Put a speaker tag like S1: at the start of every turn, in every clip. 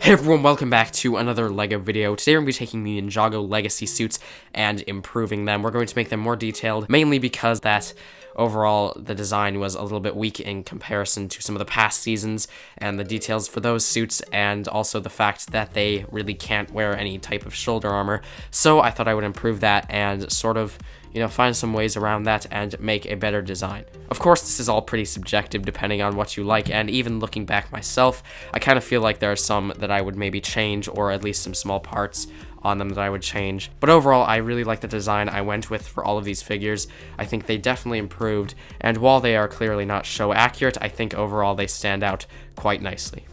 S1: Hey everyone, welcome back to another LEGO video. Today we're going to be taking the Ninjago Legacy suits and improving them. We're going to make them more detailed, mainly because that overall the design was a little bit weak in comparison to some of the past seasons and the details for those suits, and also the fact that they really can't wear any type of shoulder armor. So I thought I would improve that and sort of, find some ways around that and make a better design. Of course, this is all pretty subjective depending on what you like, and even looking back myself, I kind of feel like there are some that I would maybe change, or at least some small parts on them that I would change. But overall, I really like the design I went with for all of these figures. I think they definitely improved, and while they are clearly not show accurate, I think overall they stand out quite nicely.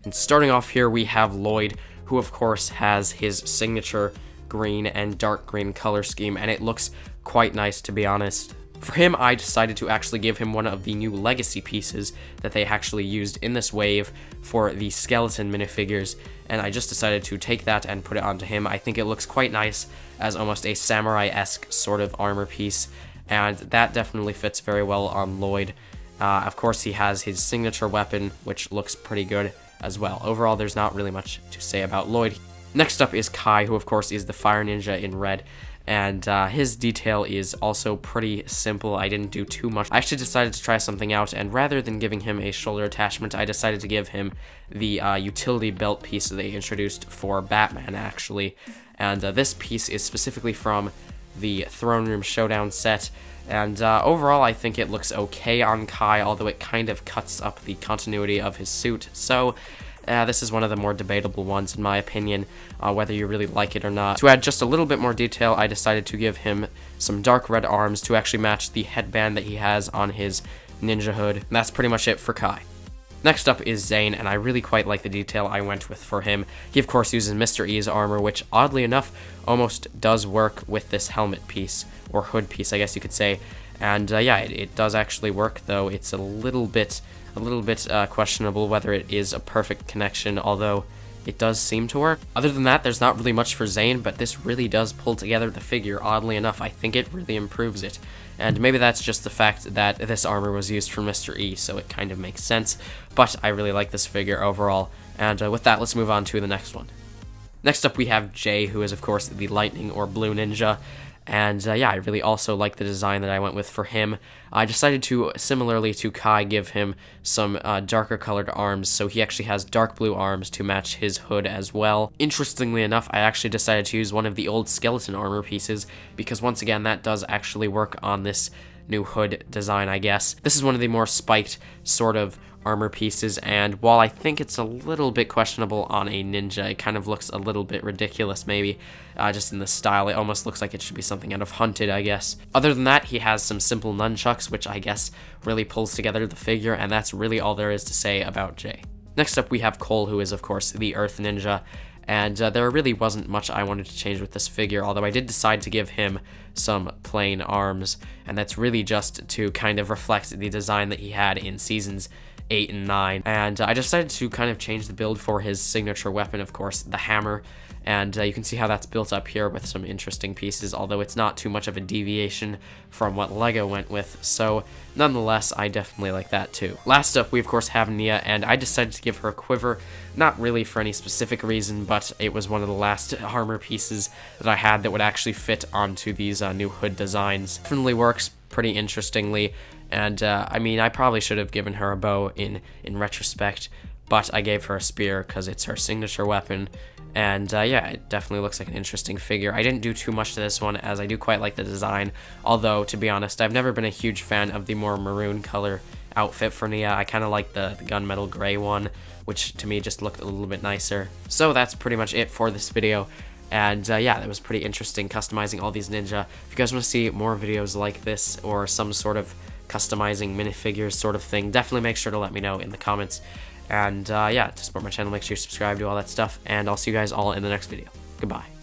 S1: And starting off here, we have Lloyd, who of course has his signature green and dark green color scheme, and it looks quite nice, to be honest. For him, I decided to actually give him one of the new legacy pieces that they actually used in this wave for the skeleton minifigures, and I just decided to take that and put it onto him. I think it looks quite nice as almost a samurai-esque sort of armor piece, and that definitely fits very well on Lloyd. Of course, he has his signature weapon, which looks pretty good as well. Overall, there's not really much to say about Lloyd. Next up is Kai, who of course is the fire ninja in red, and his detail is also pretty simple. I didn't do too much. I actually decided to try something out, and rather than giving him a shoulder attachment, I decided to give him the utility belt piece that they introduced for Batman, actually. And this piece is specifically from the Throne Room Showdown set, and overall I think it looks okay on Kai, although it kind of cuts up the continuity of his suit. So this is one of the more debatable ones in my opinion, whether you really like it or not. To add just a little bit more detail, I decided to give him some dark red arms to actually match the headband that he has on his ninja hood. And that's pretty much it for Kai. Next up is Zane, and I really quite like the detail I went with for him. He of course uses Mr. E's armor, which oddly enough almost does work with this helmet piece, or hood piece I guess you could say. And yeah, it does actually work, though it's a little bit questionable whether it is a perfect connection, although it does seem to work. Other than that, there's not really much for Zane, but this really does pull together the figure, oddly enough. I think it really improves it. And maybe that's just the fact that this armor was used for Mr. E, so it kind of makes sense. But I really like this figure overall. And with that, let's move on to the next one. Next up, we have Jay, who is of course the lightning or blue ninja. And yeah, I really also like the design that I went with for him. I decided to, similarly to Kai, give him some darker colored arms, so he actually has dark blue arms to match his hood as well. Interestingly enough, I actually decided to use one of the old skeleton armor pieces, because once again, that does actually work on this new hood design, I guess. This is one of the more spiked sort of armor pieces, and while I think it's a little bit questionable on a ninja, it kind of looks a little bit ridiculous maybe, just in the style. It almost looks like it should be something out of Hunted, I guess. Other than that, he has some simple nunchucks, which I guess really pulls together the figure, and that's really all there is to say about Jay. Next up, we have Cole, who is of course the Earth Ninja, and there really wasn't much I wanted to change with this figure, although I did decide to give him some plain arms, and that's really just to kind of reflect the design that he had in seasons 8 and 9, and I decided to kind of change the build for his signature weapon, of course, the hammer, and you can see how that's built up here with some interesting pieces, although it's not too much of a deviation from what LEGO went with, so nonetheless, I definitely like that too. Last up, we of course have Nia, and I decided to give her a quiver, not really for any specific reason, but it was one of the last armor pieces that I had that would actually fit onto these new hood designs. Definitely works pretty interestingly. And I mean, I probably should have given her a bow in retrospect, but I gave her a spear because it's her signature weapon. And yeah, it definitely looks like an interesting figure. I didn't do too much to this one, as I do quite like the design, although to be honest, I've never been a huge fan of the more maroon color outfit for Nia. I kind of like the gunmetal gray one, which to me just looked a little bit nicer. So that's pretty much it for this video. And yeah, that was pretty interesting customizing all these ninja. If you guys want to see more videos like this, or some sort of customizing minifigures sort of thing, definitely make sure to let me know in the comments. And yeah, to support my channel, make sure you subscribe, do all that stuff, and I'll see you guys all in the next video. Goodbye.